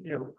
you.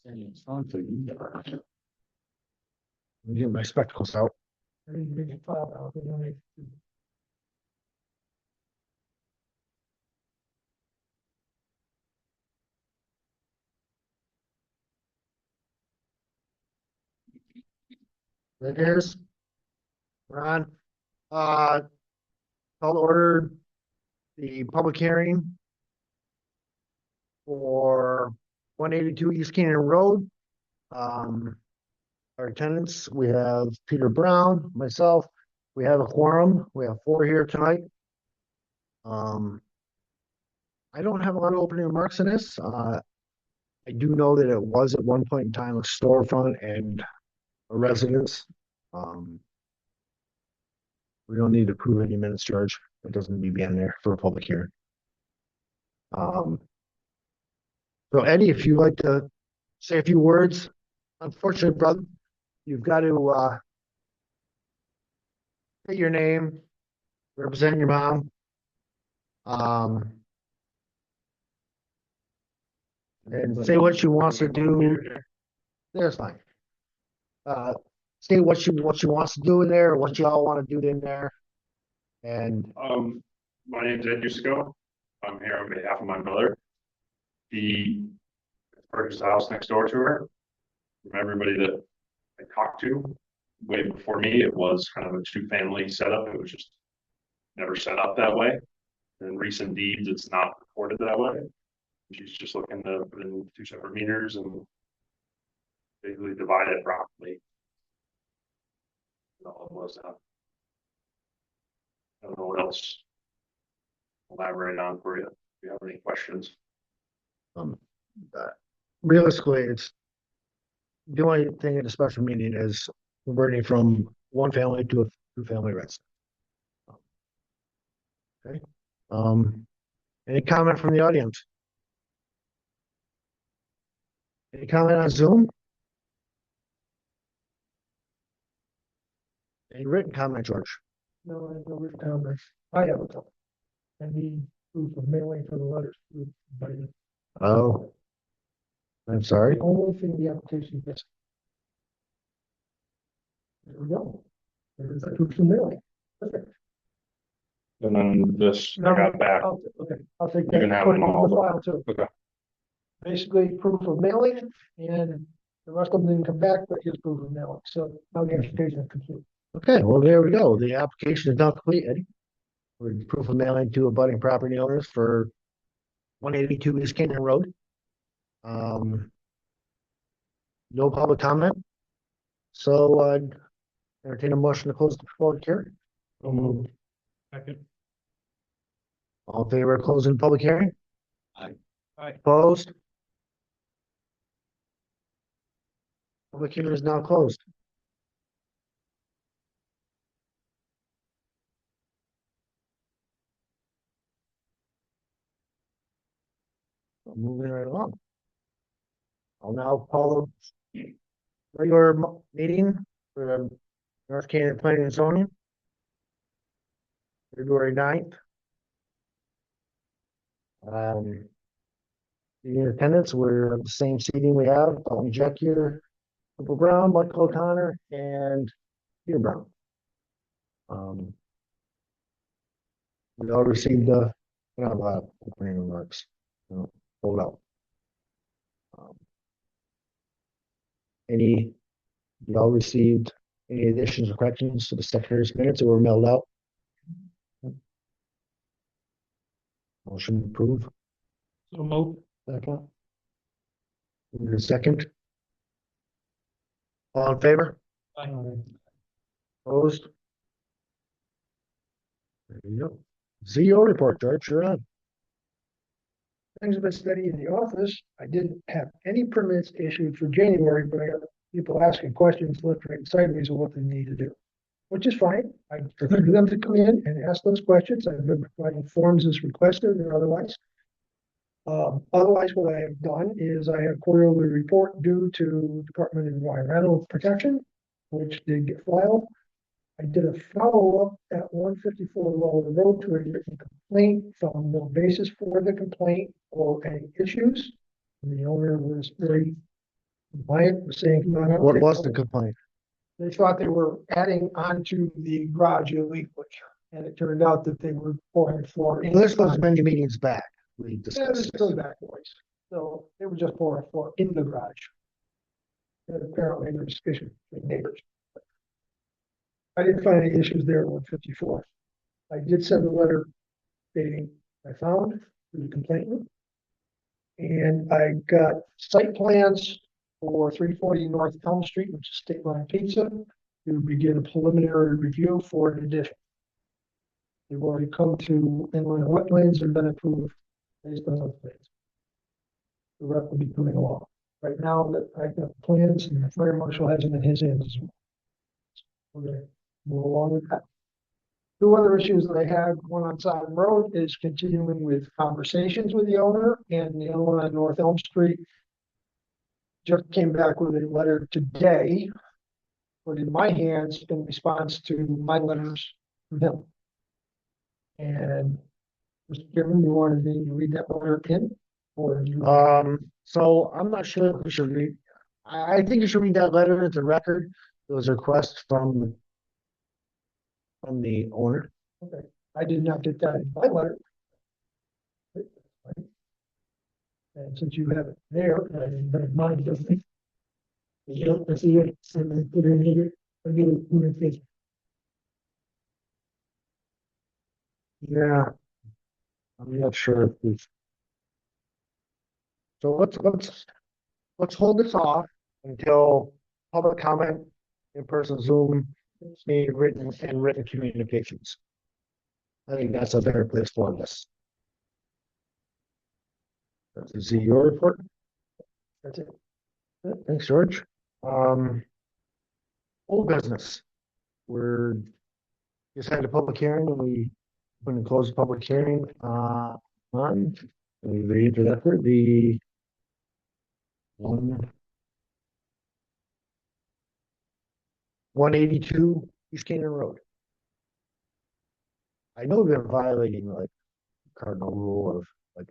Let me get my spectacles out. There it is. Ron, call to order the public hearing for 182 East Canaan Road. Our attendants, we have Peter Brown, myself, we have a quorum, we have 4 here tonight. I don't have a lot of opening remarks in this. I do know that it was at one point in time a storefront and a residence. We don't need to prove any minutes, George. It doesn't need to be in there for a public hearing. So Eddie, if you'd like to say a few words, unfortunately, brother, you've got to say your name, represent your mom. And say what she wants to do. That's fine. Say what she wants to do in there, or what y'all want to do in there. And My name's Ed Yusko. I'm here on behalf of my mother. He purchased the house next door to her. From everybody that I talked to, way before me, it was kind of a 2-family setup. It was just never set up that way. In recent deeds, it's not recorded that way. She's just looking to put in 2 separate meters and basically divide it properly. All it was. I don't know what else elaborate on for you. If you have any questions. Realistically, it's the only thing at a special meeting is converting from 1 family to a 2-family residence. Okay. Any comment from the audience? Any comment on Zoom? Any written comment, George? No, I have no written comments. I have a couple. I need proof of mailing for the letters. Oh, I'm sorry. The only thing the application is. There we go. There's a proof of mailing. Perfect. And then this, I got back. Okay, I'll take You that. can have Put it it on all. the file too. Okay. Basically, proof of mailing, and the rest of them didn't come back, but here's proof of mailing. So now the application is complete. Okay, well, there we go. The application is now complete, Eddie. With proof of mailing to abutting property owners for 182 East Canaan Road. No public comment. So entertain a motion to close the public hearing. Second. All in favor of closing the public hearing? Aye. Opposed? Public hearing is now closed. Moving right along. I'll now call the regular meeting for the North Canaan Planning and Zoning. February 9th. The attendance, we're at the same seating we have, Dalton Jack here, Cooper Brown, Michael O'Connor, and Peter Brown. We all received opening remarks. Hold out. Y'all received any additions or corrections to the secretary's minutes that were mailed out? Motion approved. So move. Second. Move to second. All in favor? Opposed? There you go. CEO report, George, you're on. Things have been steady in the office. I didn't have any permits issued for January, but I got people asking questions left, right, and sideways of what they need to do, which is fine. I prefer them to come in and ask those questions. I've been providing forms as requested or otherwise. Otherwise, what I have done is I have quarterly report due to Department of Environmental Protection, which did get filed. I did a follow-up at 154 Lower Road to a written complaint, found no basis for the complaint or any issues. And the owner was very compliant, was saying. What was the complaint? They thought they were adding onto the garage illegally, and it turned out that they were pouring floor. Well, this was many meetings back. We Yeah, this discussed goes this. back a ways. So they were just pouring floor in the garage. And apparently there was issues with neighbors. I didn't find any issues there at 154. I did send a letter stating I found to the complainant. And I got site plans for 340 North Elm Street, which is State Line Pizza, to begin a preliminary review for an addition. They've already come to inland wetlands and been approved based on those plans. The rest will be coming along. Right now, that I got plans and the fire marshal has them in his hands as well. We're gonna move along with that. Two other issues that I had, one on Sodom Road is continuing with conversations with the owner, and the other one on North Elm Street just came back with a letter today, put in my hands in response to my letters from him. And Mr. Chairman, you wanted me to read that letter in, or you? So I'm not sure if we should read, I think you should read that letter into record. It was a request from the owner. Okay, I did not get that in my letter. And since you have it there, I didn't have mine, doesn't it? You don't see it, and then put it in here, I get it, communication. Yeah. I'm not sure if we. So let's hold this off until public comment, in-person Zoom, need written and written communications. I think that's a better place for this. Is it your report? That's it. Thanks, George. Old business. We're just had a public hearing and we going to close the public hearing on we read the record, the 182 East Canaan Road. I know they're violating like cardinal rule of like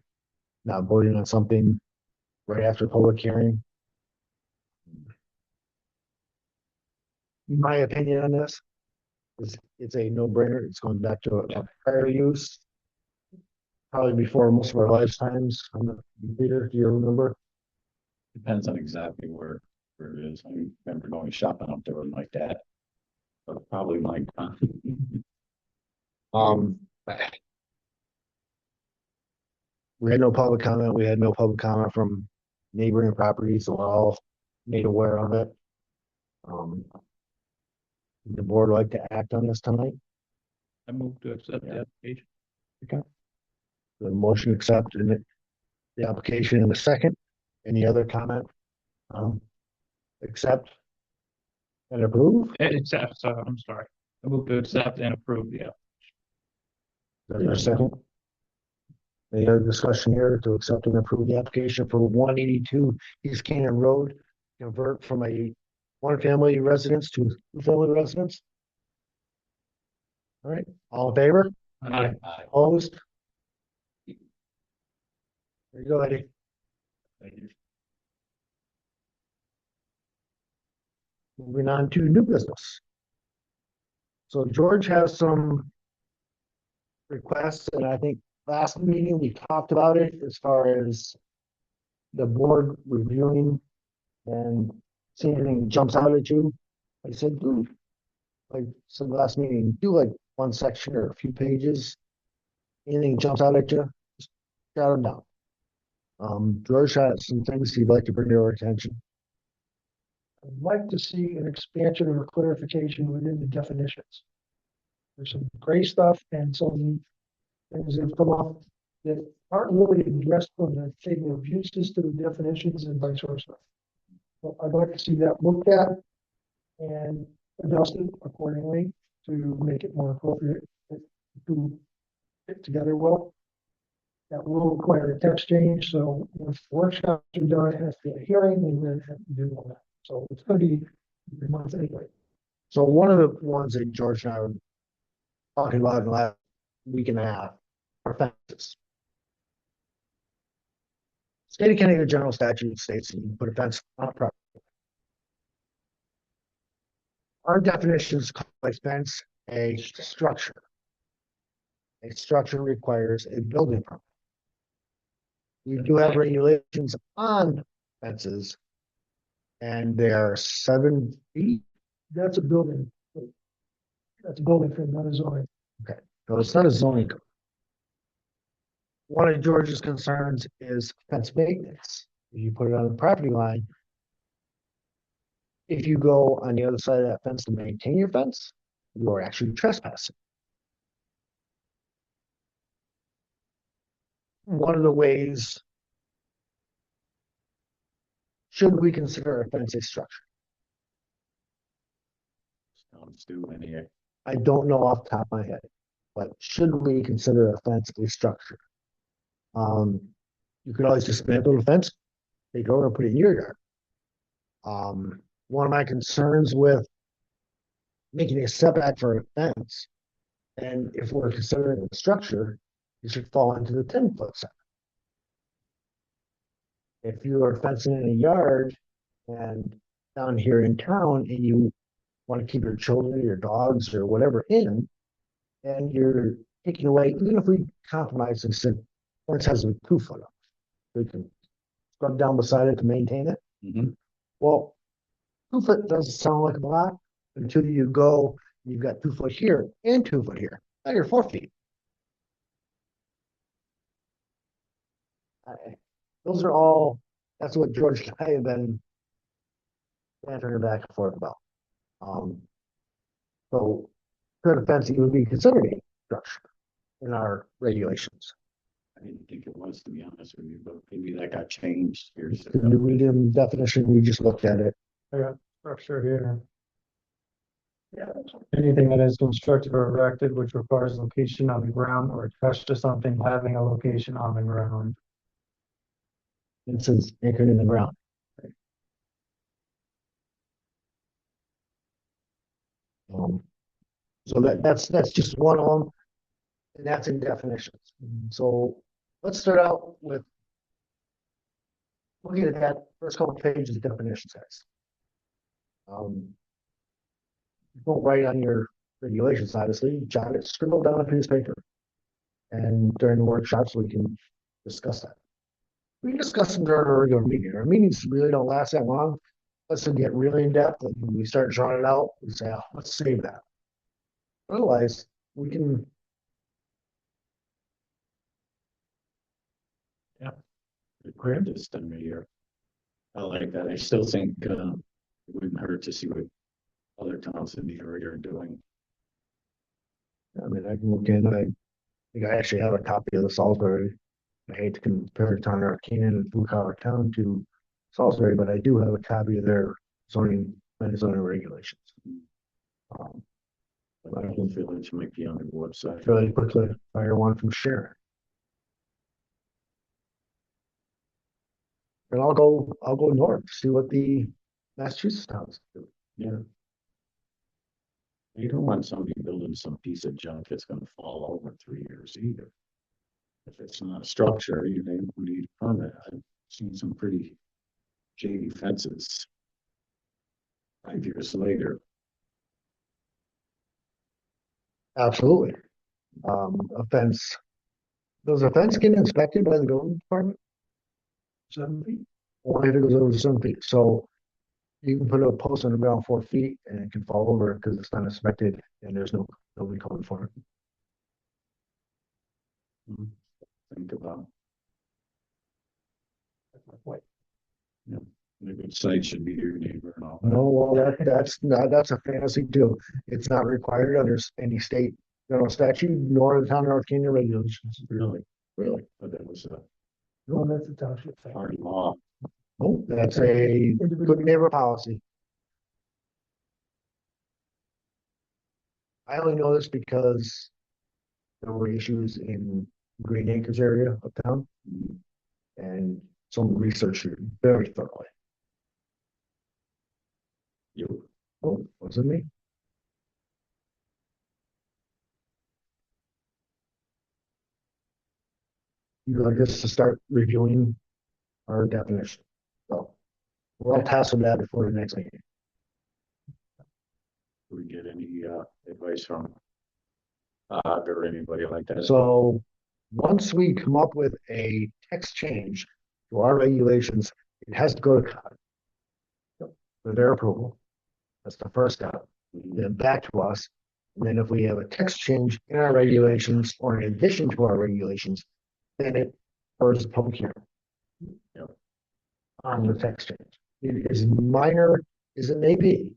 not voting on something right after public hearing. My opinion on this is it's a no-brainer. It's going back to a prior use. Probably before most of our lifetimes. I'm a computer, do you remember? Depends on exactly where it is. I remember going shopping up there with my dad. But probably my. We had no public comment. We had no public comment from neighboring properties, so we're all made aware of it. The board would like to act on this tonight. I moved to accept the application. The motion accept and the application in a second. Any other comment? Accept and approve. Accept, I'm sorry. I move to accept and approve, yeah. Is there a second? Any other discussion here to accept and approve the application for 182 East Canaan Road? Convert from a one-family residence to two-family residence? All right, all in favor? Aye. Opposed? There you go, Eddie. Thank you. Moving on to new business. So George has some requests, and I think last meeting we talked about it as far as the board reviewing and seeing anything jumps out at you. I said, do like some last meeting, do like one section or a few pages. Anything jumps out at you, just jot them down. George has some things he'd like to bring to our attention. I'd like to see an expansion or clarification within the definitions. There's some gray stuff and some things that have come up that aren't really addressed from the table of uses to the definitions and vice versa. So I'd like to see that looked at and adjusted accordingly to make it more appropriate to fit together well. That will require a text change, so once the workshops are done, it has to be a hearing and then have to do all that. So it's going to be 3 months anyway. So one of the ones that George and I were talking about in the last week and a half are fences. State of Connecticut general statute states that you can put a fence on a property Our definitions call a fence a structure. A structure requires a building permit. We do have regulations on fences. And they are 7 feet, That's a building. That's a building from not a zoning. so it's not a zoning code. One of George's concerns is fence maintenance. If you put it on the property line, if you go on the other side of that fence to maintain your fence, you are actually trespassing. One of the ways should we consider a fence a structure? Sounds do any, I don't know off the top of my head, but should we consider a fence a structure? You could always dismantle the fence, take it over and put it in your yard. One of my concerns with making a setback for a fence, and if we're considering a structure, it should fall into the 10-foot setback. If you are fencing in a yard and down here in town and you want to keep your children, your dogs or whatever in, and you're taking away, even if we compromise and said, fence has a 2-foot up, we can scrub down beside it to maintain it. Mhm. Well, 2 foot doesn't sound like a lot until you go, you've got 2 foot here and 2 foot here. Now you're 4 feet. Those are all, that's what George and I have been bantering back and forth about. So could a fence even be considered a structure in our regulations? I didn't think it was, to be honest with you, but maybe that got changed years Could ago. you read in definition? We just looked at it. Structure here. Anything that is constructed or erected which requires location on the ground or attached to something having a location on the ground. It says anchored in the ground. So that's just one of them, and that's in definitions. So let's start out with looking at that first couple pages of definitions. Guys. Don't write on your regulations, obviously. Jot it, scribble down a piece of paper, and during the workshops we can discuss that. We can discuss them during our regular meeting. Our meetings really don't last that long. Let's get really in depth. And when we start drawing it out, we say, oh, let's save that. Otherwise, we can. Grab this time of year. I like that. I still think, it wouldn't hurt to see what other towns in the area are doing. I mean, I can look in. I think I actually have a copy of the Salisbury. I hate to compare Town of Arcana and Blue Collar Town to Salisbury, but I do have a copy of their zoning regulations. Lakeland Village might be on the website. Really quickly, fire one from Sharon. And I'll go north, see what the Massachusetts towns do. Yeah. You don't want somebody building some piece of junk that's gonna fall over in 3 years either. If it's not a structure, you need a permit. I've seen some pretty shady fences 5 years later. Absolutely. A fence. Does a fence get inspected by the building department? 7 feet. Only if it goes over 7 feet. So you can put a post on the ground 4 feet and it can fall over because it's not inspected and there's nobody coming for it. Think about. What? A good site should be your neighbor and all. No, well, that's a fantasy too. It's not required under any state, statute, nor the town of North Canyon regulations. Really, Really. but that was a No, that's a township thing. hard law. Oh, that's a good neighbor policy. I only know this because there were issues in Green Acres area of town. And someone researched it very thoroughly. You, Oh, was it me? You like us to start reviewing our definition. So we'll task with that before the next meeting. Do we get any, advice from or anybody like that? So once we come up with a text change to our regulations, it has to go to COG for their approval. That's the first step. Then back to us. And then if we have a text change in our regulations or in addition to our regulations, then it goes to public hearing. On the text change. It is minor as it may be.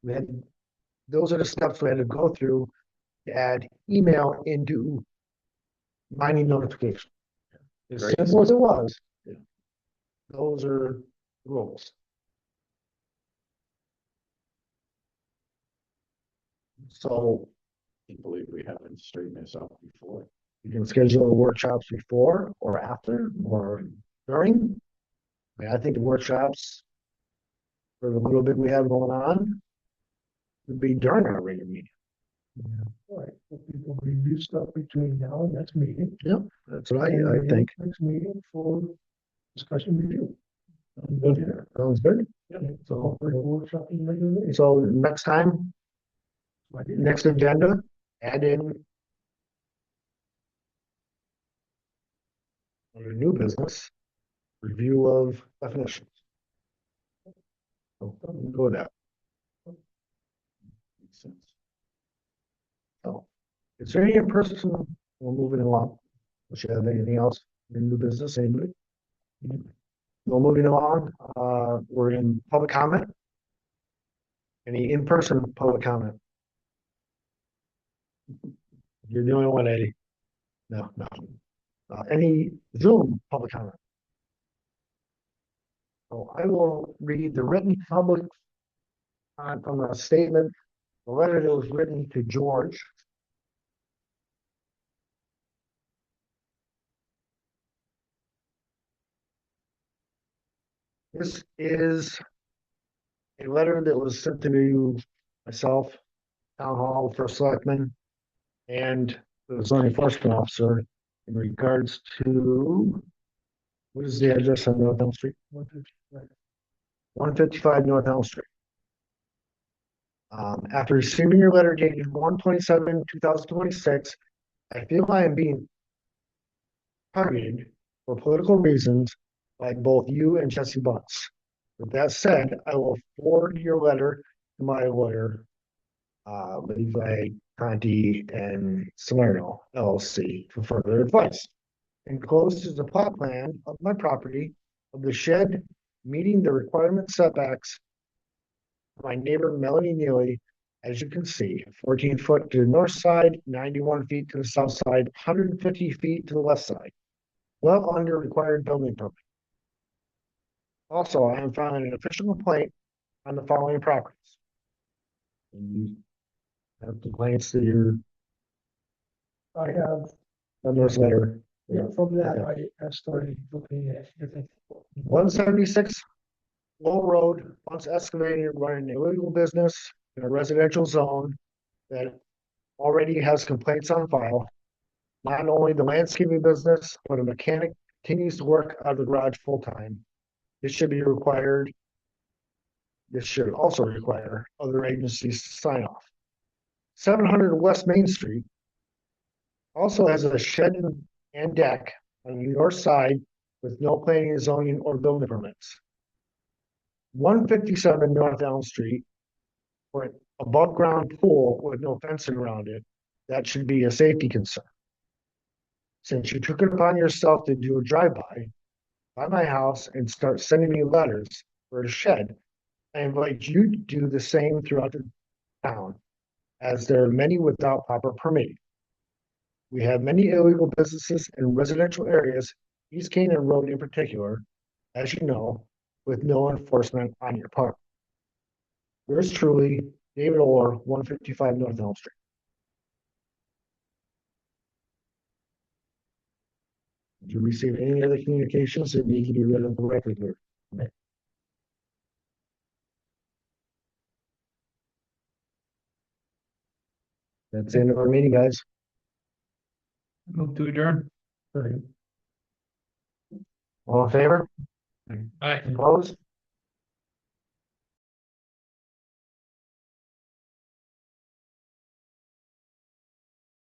We had, those are the steps we had to go through to add email into mining notification. As Great. simple as it was. Those are rules. So I believe we haven't straightened this out before. you can schedule workshops before or after or during. I think the workshops for the little bit we have going on would be during our regular meeting. All right, so people review stuff between now and next meeting. That's what I And think. Next meeting for discussion review. Sounds good. So hopefully workshop in regular meeting. So next time, next agenda, add in under new business, review of definitions. So go with that. Makes sense. So is there any person, we're moving along. Does you have anything else in new business, anybody? We're moving along, we're in public comment. Any in-person public comment? You're the only one, Eddie. No. Any Zoom public comment? So I will read the written public from a statement, the letter that was written to George. This is a letter that was sent to myself, Town Hall, First Selectman, and the zoning enforcement officer in regards to, what is the address on North Elm Street? 155 North Elm Street. After receiving your letter dated 1/27/2026, I feel I am being targeted for political reasons by both you and Jesse Bunce. With that said, I will forward your letter to my lawyer, Levi Conti and Salerno LLC for further advice. Enclosed is a plot plan of my property of the shed meeting the requirement setbacks. My neighbor Melanie Neely, as you can see, 14 foot to the north side, 91 feet to the south side, 150 feet to the west side. Well under required building permit. Also, I am filing an official complaint on the following properties. And you have complaints that you're I have, on this letter. from that, I started looking at different. 176 Lowell Road, once excavated, running an illegal business in a residential zone that already has complaints on file. Not only the landscaping business, but a mechanic continues to work out of the garage full time. This should be required. This should also require other agencies to sign off. 700 West Main Street also has a shed and deck on the north side with no planning and zoning or building permits. 157 North Elm Street, for an above ground pool with no fencing around it, that should be a safety concern. Since you took it upon yourself to do a drive-by by my house and start sending me letters for a shed, I invite you to do the same throughout the town, as there are many without proper permitting. We have many illegal businesses in residential areas, East Canaan Road in particular, as you know, with no enforcement on your part. Yours truly, David Orr, 155 North Elm Street. Did you receive any other communications that need to be read on the record here? That's the end of our meeting, guys. Move to adjourn. All in favor? Aye. Opposed?